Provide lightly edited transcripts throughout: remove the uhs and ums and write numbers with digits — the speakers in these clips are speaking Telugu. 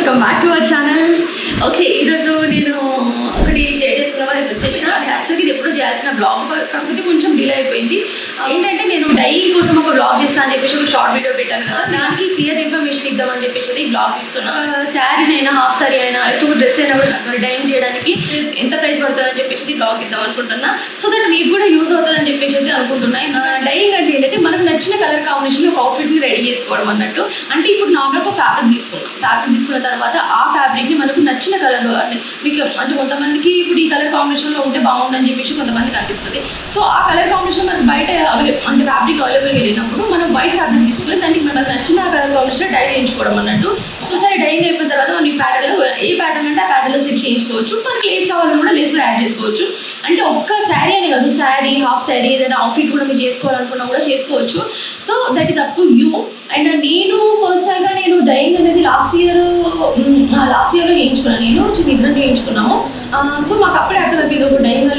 Welcome back to our channel. Okay, ఈరోజు నేను ఒకటి షేర్ చేసుకున్నామని వచ్చేసిన. యాక్చువల్గా ఇది ఎప్పుడు చేయాల్సిన బ్లాగ్, కాకపోతే కొంచెం డిలే అయిపోయింది. ఏంటంటే నేను డై కోసం ఒక బ్లాగ్ చేస్తాను అని చెప్పేసి ఒక షార్ట్ వీడియో పెట్టాను కదా, దానికి క్లియర్ ఇన్ఫర్మేషన్ ఇద్దామని చెప్పేసి ఈ బ్లాగ్ ఇస్తున్నా. శారీనైనా, హాఫ్ శారీ అయినా, లేకపోతే డ్రెస్ అయినా కూడా సారీ డైయింగ్ చేయడానికి ఎంత ప్రైస్ పడుతుంది అని చెప్పేసి బ్లాగ్ ఇద్దాం అనుకుంటున్నా. సో దట్ మీకు కూడా యూజ్ అవుతుంది అని చెప్పేసి అనుకుంటున్నాయి. డైయింగ్ అంటే ఏంటంటే మనకు నచ్చిన కలర్ కాంబినేషన్ ఒక అవుట్ఫిట్ని రెడీ చేసుకోవడం అన్నట్టు. అంటే ఇప్పుడు నార్మల్గా ఫ్యాబ్రిక్ తీసుకున్న తర్వాత ఆ ఫ్యాబ్రిక్ని మనకు నచ్చిన కలర్లో, అంటే మీకు అంటే కొంతమందికి ఇప్పుడు ఈ కలర్ కాంబినేషన్లో ఉంటే బాగుందని చెప్పేసి కొంతమందికి అనిపిస్తుంది. సో ఆ కలర్ కాంబినేషన్ మనకు బయట అంటే ఫ్యాబ్రిక్ అవైలబుల్గా వెళ్ళినప్పుడు మనం వైట్ ఫ్యాబ్రిక్ తీసుకుని దానికి మనకు నచ్చిన కలర్ కాంబినేషన్ డై చేయించుకోవడం అన్నట్టు. సో సరే డైయింగ్ అయిపోయిన తర్వాత మనం ఈ ప్యాటర్న్లో ఏ ప్యాటర్న్ అంటే ఆ ప్యాటర్న్లో స్టిచ్ చేయించుకోవచ్చు. మనకి లేస్ కావాలని కూడా లేస్ కూడా యాడ్ చేసుకోవచ్చు. అంటే ఒక్క శారీ అని కాదు, శారీ, హాఫ్ శారీ, ఏదైనా అవుట్ఫిట్ కూడా మీరు చేసుకోవాలనుకున్నా కూడా చేసుకోవచ్చు. So that is up to you. And నేను పర్సనల్గా నేను డైయింగ్ అనేది లాస్ట్ ఇయర్లో చేయించుకున్నాను. నేను ఇద్దరం చేయించుకున్నాము. సో మాకు అప్పుడే అర్థమైపోయింది ఒక డైయింగ్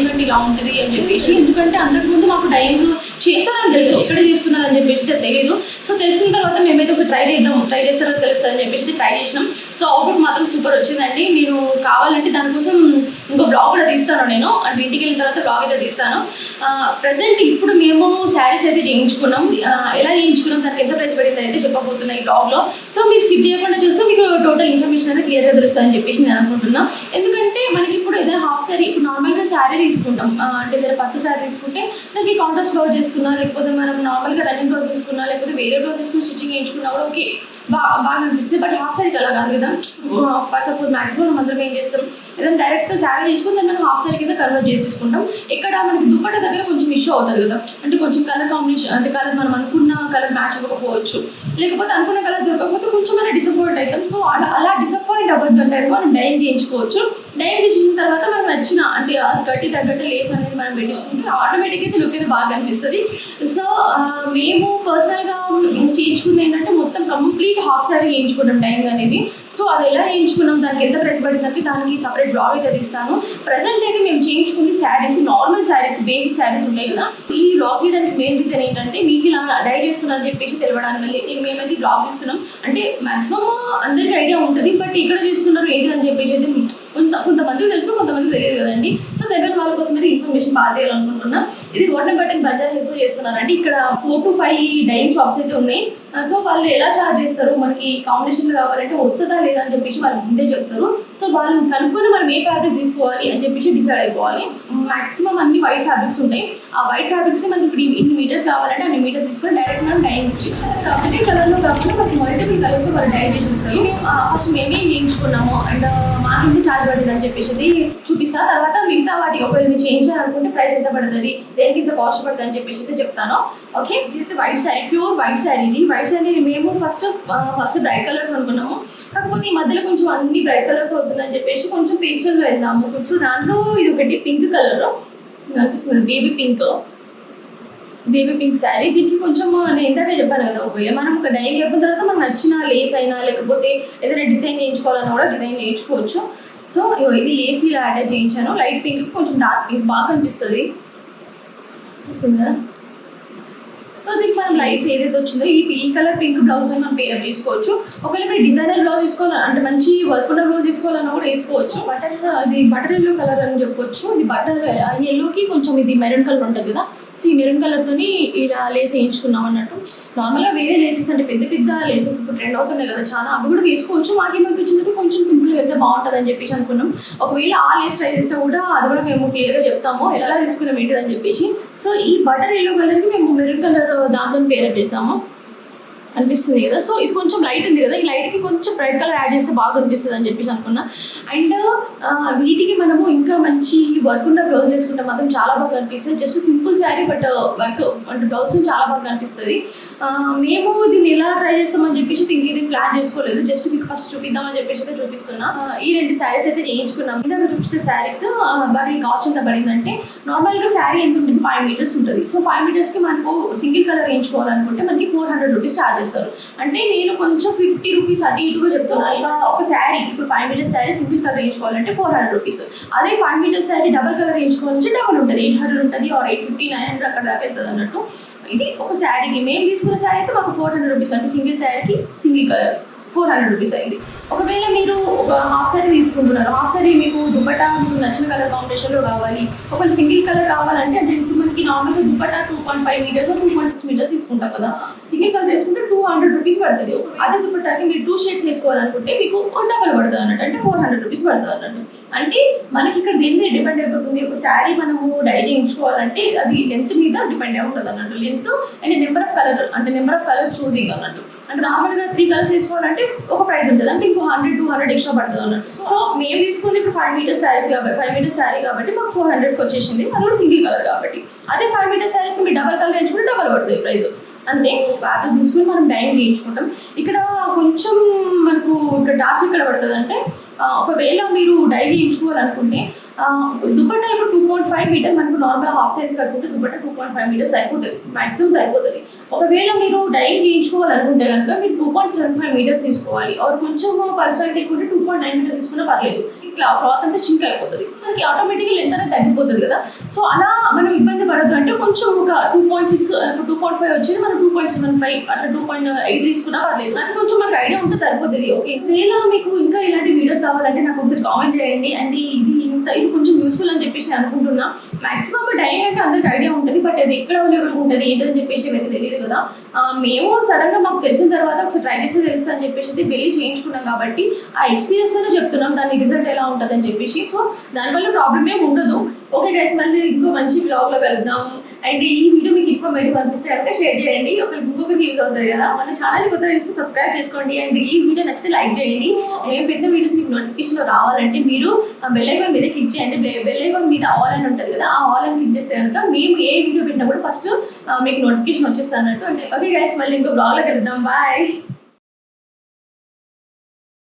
అంటే ఇలా ఉంటుంది అని చెప్పేసి. ఎందుకంటే అంతకుముందు మాకు డైయింగ్ చేస్తారని తెలుసు, ఎక్కడ చేస్తున్నారని చెప్పేసి తెలియదు. సో తెలుసుకున్న తర్వాత మేమైతే ఒకసారి ట్రై చేస్తారని తెలుస్తుంది అని చెప్పేసి ట్రై చేసినాం. సో అవుట్పుట్ మాత్రం సూపర్ వచ్చిందండి. నేను కావాలంటే దానికోసం ఇంకో బ్లాగ్ కూడా తీస్తాను. నేను అంటే ఇంటికి వెళ్ళిన తర్వాత బ్లాగ్ అయితే తీస్తాను. ప్రజెంట్ ఇప్పుడు మేము శారీస్ అయితే చేయించుకున్నాం. ఎలా చేయించుకున్నాం, దానికి ఎంత ప్రైస్ పడింది అయితే చెప్పబోతున్నాయి ఈ బ్లాగ్లో. సో మీరు స్కిప్ చేయకుండా చూస్తే మీకు టోటల్ ఇన్ఫర్మేషన్ అనేది క్లియర్గా తెలుస్తుందని చెప్పేసి నేను అనుకుంటున్నాను. ఎందుకంటే మనకి ఇప్పుడు ఏదైనా హాఫ్ శారీ, ఇప్పుడు నార్మల్గా శారీ తీసుకుంటాం, అంటే ఏదైనా పట్టు శారీ తీసుకుంటే దానికి కాంట్రాస్ట్ బ్లౌజ్ చేసుకున్నా, లేకపోతే మనం నార్మల్గా రన్నింగ్ బ్లౌజ్ తీసుకున్నా, లేకపోతే వేరే బ్లౌజ్ తీసుకుని స్టిచ్చింగ్ చేయించుకున్నా కూడా ఓకే బాగా అనిపిస్తుంది. బట్ హాఫ్ శారీకి అలా కాదు కదా. ఫర్ సపోజ్ మ్యాక్సిమం మనం అందరం ఏం చేస్తాం, ఏదైనా డైరెక్ట్ శారీ తీసుకుని దాన్ని మనం హాఫ్ శారీ కింద కన్వర్ట్ చేసేసుకుంటాం. ఇక్కడ మనకి దుప్పట దగ్గర కొంచెం ఇష్యూ అవుతుంది కదా, అంటే కొంచెం కలర్ కాంబినేషన్, అంటే కలర్ మనం అనుకున్న కలర్ మ్యాచ్ అవ్వకపోవచ్చు, లేకపోతే అనుకున్న కలర్ దొరకకపోతే కొంచెం మనం డిసప్పాయింట్ అవుతాం. సో అలా డిసప్పాయింట్ అవ్వద్దు అంటే మనం డైయింగ్ చేయించుకోవచ్చు. డైయింగ్ చేసిన తర్వాత మనకు నచ్చిన అంటే ఆ స్కర్ట్కి తగ్గట్టు లేస్ అనేది మనం పెట్టించుకుంటే ఆటోమేటిక్గా అయితే లుక్ అయితే బాగా అనిపిస్తుంది. సో మేము పర్సనల్గా చేయించుకుంది ఏంటంటే మొత్తం కంప్లీట్ హాఫ్ శారీ చేయించుకున్నాం డైయింగ్ అనేది. సో అది ఎలా చేయించుకున్నాం, దానికి ఎంత ప్రైస్ పడిందంటే దానికి సపరేట్ బ్లాగ్ అయితే ఇస్తాను. ప్రజెంట్ అయితే మేము చేయించుకుంది శారీస్, నార్మల్ శారీస్, బేసిక్ శారీస్ ఉంటాయి కదా. ఈ బ్లాగ్ తీయడానికి మెయిన్ రీజన్ ఏంటంటే మీకు ఇలా డై చేస్తున్నారని చెప్పేసి తెలియడానికి మేమైతే బ్లాగ్ ఇస్తున్నాం. అంటే మాక్సిమం అందరికీ ఐడియా ఉంటుంది, బట్ ఇక్కడ చేస్తున్నారు ఏంటిదని చెప్పేసి అయితే కొంతమందికి తెలుసు, కొంతమంది తెలియదు కదండి. సో తెలియని వాళ్ళ కోసం అయితే ఇన్ఫర్మేషన్ పాస్ చేయాలనుకుంటున్నా. ఇది రోడ్ నెంబర్ 10 బంజారా హిల్స్లో చేస్తున్నారంటే ఇక్కడ 4 to 5 డైయింగ్ షాప్స్ అయితే ఉన్నాయి. సో వాళ్ళు ఎలా ఛార్జ్ చేస్తారు, మనకి కాంబినేషన్ కావాలంటే వస్తుందా లేదా అని చెప్పేసి వాళ్ళు ముందే చెప్తారు. సో వాళ్ళు కనుక్కొని మనం ఏ ఫ్యాబ్రిక్ తీసుకోవాలి అని చెప్పేసి డిసైడ్ అయిపోవాలి. మాక్సిమం అన్ని వైట్ ఫ్యాబ్రిక్స్ ఉంటాయి. ఆ వైట్ ఫ్యాబ్రిక్స్ మనకి ఇప్పుడు ఇన్ని మీటర్స్ కావాలంటే అన్ని మీటర్స్ తీసుకొని డైరెక్ట్ మనం డైయింగ్ ఇచ్చేస్తాం. ఒకటే కలర్లో కాకుండా మనకి మల్టిపుల్ కలర్స్లో వాళ్ళు డైయింగ్ చేసేస్తారు. ఫస్ట్ మేమేం చేయించుకున్నాము అండ్ మాకు ఎంత ఛార్జ్ పడుతుంది అని చెప్పేసి చూపిస్తా. తర్వాత మిగతా వాటికి ఒకవేళ మీరు చేయించాలనుకుంటే ప్రైస్ ఎంత పడుతుంది, దేనికి ఇంత కాస్ట్ పడుతుంది అని చెప్పేసి అయితే చెప్తాను. ఓకే, ఇది white sari, pure white sari. ఇది వైట్ శారీ మేము ఫస్ట్ బ్రైట్ కలర్స్ అనుకున్నాము. కాకపోతే ఈ మధ్యలో కొంచెం అన్ని బ్రైట్ కలర్స్ అవుతున్నాయని చెప్పేసి కొంచెం పేస్టల్లో వెళ్దాము. సో దాంట్లో ఇది ఒకటి పింక్ కలర్ కనిపిస్తుంది, బేబీ పింక్ శారీ. దీనికి కొంచెం నేను ఇందాక చెప్పాను కదా, ఒకవేళ మనం ఒక డైయింగ్ అయిపోయిన తర్వాత మనకు నచ్చిన లేస్ అయినా లేకపోతే ఏదైనా డిజైన్ చేయించుకోవాలన్నా కూడా డిజైన్ చేయించుకోవచ్చు. సో ఇది లేస్ ఇలా అటాచ్ చేయించాను. లైట్ పింక్, కొంచెం డార్క్ పింక్ బాగా కనిపిస్తుంది కదా. సో దీనికి మనం లైట్స్ ఏదైతే వచ్చిందో ఈ కలర్ పింక్ బ్లౌజ్ మనం పేరప్ చేసుకోవచ్చు. ఒకవేళ మీరు డిజైనర్ బ్లౌజ్ తీసుకోవాలి అంటే మంచి వర్క్ ఉన్న బ్లౌజ్ తీసుకోవాలన్నా కూడా వేసుకోవచ్చు. బటర్ ఎల్లో కలర్ అని చెప్పొచ్చు. ఇది బటర్ ఎల్లోకి కొంచెం ఇది మెరూన్ కలర్ ఉంటుంది కదా. సో ఈ మెరూన్ కలర్తోని ఇలా లేస్ వేయించుకున్నాం అన్నట్టు. నార్మల్గా వేరే లేసెస్ అంటే పెద్ద పెద్ద లేసెస్ ఇప్పుడు ట్రెండ్ అవుతున్నాయి కదా చాలా, అవి కూడా వేసుకోవచ్చు. మాకేమనిపించింది కొంచెం సింపుల్గా వెళ్తే బాగుంటుంది అని చెప్పేసి అనుకున్నాం. ఒకవేళ ఆ లేస్ ట్రై చేస్తే కూడా అది కూడా మేము క్లియర్గా చెప్తాము ఎలా తీసుకున్నాం ఏంటిదని చెప్పేసి. సో ఈ బటర్ ఎల్లో కలర్కి మేము మెరూన్ కలర్ దాంతో పేరప్ చేసాము, అనిపిస్తుంది కదా. సో ఇది కొంచెం లైట్ ఉంది కదా, ఈ లైట్కి కొంచెం బ్రైట్ కలర్ యాడ్ చేస్తే బాగా అనిపిస్తుంది అని చెప్పేసి అనుకున్నా. అండ్ వీటికి మనము ఇంకా మంచి వర్క్ ఉన్న బ్లౌజ్ వేసుకుంటే మాత్రం చాలా బాగా అనిపిస్తుంది. Just simple sari but work అంటే బ్లౌజ్ చాలా బాగా అనిపిస్తుంది. మేము దీన్ని ఎలా ట్రై చేస్తామని చెప్పేసి ఇంకేది ప్లాన్ చేసుకోలేదు, జస్ట్ మీకు ఫస్ట్ చూపిద్దామని చెప్పేసి అయితే చూపిస్తున్నా. ఈ 2 శారీస్ అయితే చేయించుకున్నాం. ఇందాక చూపిస్తే శారీస్ వాటి కాస్ట్ ఎంత పడిందంటే నార్మల్గా శారీ ఎంత ఉంటుంది, 5 మీటర్స్ ఉంటుంది. సో 5 మీటర్స్కి మనకు సింగిల్ కలర్ వేయించుకోవాలనుకుంటే మనకి 400 రూపీస్ ఛార్జ్ చేస్తారు. అంటే నేను కొంచెం 50 రూపీస్ అటు ఇటుగా చెప్తున్నాను. ఇలా ఒక శారీ ఇప్పుడు 5 మీటర్స్ శారీ సింగిల్ కలర్ వేయించుకోవాలంటే 400 రూపీస్. అదే 5 మీటర్స్ శారీ డబల్ కలర్ వేయించుకోవాలంటే డబల్ ఉంటుంది, 800 ఉంటుంది, ఆర్ 850, 900 అక్కడ దాకా అవుతుంది అన్నట్టు. ఇది ఒక శారీకి మేము తీసుకున్న శారీ అయితే మాకు 400 రూపీస్, అంటే సింగిల్ శారీకి సింగిల్ కలర్ 400 రూపీస్ అయింది. ఒకవేళ మీరు ఒక హాఫ్ సారీ తీసుకుంటున్నారు, హాఫ్ సారీ మీకు దుపట్టా మీకు నచ్చిన కలర్ కాంబినేషన్లో కావాలి, ఒకవేళ సింగిల్ కలర్ కావాలంటే అంటే ఇప్పుడు మనకి నార్మల్గా దుపట్టా 2.5 మీటర్స్ 2.6 మీటర్స్ తీసుకుంటాం కదా, సింగిల్ కలర్ వేసుకుంటే 200 రూపీస్ పడుతుంది. అదే దుపట్టాకి మీరు 2 షేడ్స్ వేసుకోవాలనుకుంటే మీకు డబల్ పడుతుంది అన్నట్టు, అంటే 400 రూపీస్ పడుతుంది అన్నట్టు. అంటే మనకి ఇక్కడ దేని మీద డిపెండ్ అయిపోతుంది, ఒక శారీ మనము డై చేయించుకోవాలంటే అది లెంత్ మీద డిపెండ్ అయి ఉంటుంది అన్నట్టు. Length and number of colours choosing అన్నట్టు. అంటే నార్మల్గా 3 కలర్స్ వేసుకోవాలంటే ఒక ప్రైస్ ఉంటుంది, అంటే ఇంకో 100-200 ఎక్స్ట్రా పడుతుంది అన్నట్టు. సో మేము తీసుకుంది ఇప్పుడు 5 మీటర్స్ శారీస్ కాబట్టి 5 మీటర్స్ శారీ కాబట్టి మాకు 400కి వచ్చేసింది, అది కూడా సింగిల్ కలర్ కాబట్టి. అదే 5 మీటర్స్ శారీస్కి మీరు డబల్ కలర్ వేయించుకుంటే డబల్ పడుతుంది ప్రైస్ అంతే. అసలు తీసుకుని మనం డైయింగ్ చేయించుకుంటాం. ఇక్కడ కొంచెం మనకు ఇక్కడ టాస్క్ ఇక్కడ పడుతుంది అంటే ఒకవేళ మీరు డై చేయించుకోవాలనుకుంటే దుపట్టా ఇప్పుడు 2.5 మీటర్ మనకు నార్మల్ హాఫ్ సైజ్ కట్టుకుంటే దుపట్టా 2.5 మీటర్స్ సరిపోతుంది, మాక్సిమం సరిపోతుంది. ఒకవేళ మీరు డై చేయించుకోవాలనుకుంటే కనుక మీరు 2.75 మీటర్స్ తీసుకోవాలి, ఆర్ కొంచెం పర్సెంట్ ఎక్కువ 2.9 మీటర్ తీసుకున్నా పర్లేదు. ఇట్లా క్లాత్ అంతా చింక్ అయిపోతుంది, మనకి ఆటోమేటిక్గా లెంత్ అనేది తగ్గిపోతుంది కదా. సో అలా మనం ఇబ్బంది పడద్దు అంటే కొంచెం ఒక 2.6 2.5 వచ్చేది మనం 2.75 అట్లా 2.8 తీసుకున్నా పర్లేదు, అది కొంచెం మనకు ఐడియా ఉంటే సరిపోతుంది. ఓకే, ఒకవేళ మీకు ఇంకా ఇలాంటి వీడియోస్ కావాలంటే నాకు ఒకసారి కామెంట్ చేయండి. అండ్ ఇది కొంచెం యూస్ఫుల్ అని చెప్పేసి నేను అనుకుంటున్నా. మాక్సిమం డై అంటే అందరికి ఐడియా ఉంటుంది, బట్ అది ఎక్కడ అవైలబుల్గా ఉంటుంది ఏంటని చెప్పేసి అయితే తెలియదు కదా. మేము సడన్గా మాకు తెలిసిన తర్వాత ఒకసారి ట్రై చేస్తే తెలుస్తుంది అని చెప్పేసి అయితే వెళ్ళి చేయించుకున్నాం కాబట్టి ఆ ఎక్స్పీరియన్స్తోనే చెప్తున్నాం దాని రిజల్ట్ ఎలా ఉంటుంది అని చెప్పేసి. సో దానివల్ల ప్రాబ్లమ్ ఏమి ఉండదు. ఓకే గైస్, మళ్ళీ ఇంకో మంచి బ్లాగ్లో వెళ్దాం. అండ్ ఈ వీడియో మీకు ఇన్ఫర్మేటివ్ అనిపిస్తే కనుక షేర్ చేయండి, ఇంకొకరికి యూజ్ అవుతుంది కదా. మన ఛానల్ని కొత్తగా చూస్తే సబ్స్క్రైబ్ చేసుకోండి. అండ్ ఈ వీడియో నచ్చితే లైక్ చేయండి. మేము పెట్టిన వీడియోస్ మీకు నోటిఫికేషన్లో రావాలంటే మీరు బెల్ ఐకాన్ మీద క్లిక్ చేయండి. బెల్ ఐకాన్ మీద ఆల్ అని ఉంటుంది కదా, ఆ ఆల్ అని క్లిక్ చేస్తే కనుక మేము ఏ వీడియో పెట్టినా కూడా ఫస్ట్ మీకు నోటిఫికేషన్ వచ్చేస్తా అన్నట్టు. అంటే ఓకే గైస్, మళ్ళీ ఇంకో బ్లాగ్లోకి వెళ్దాం. బాయ్.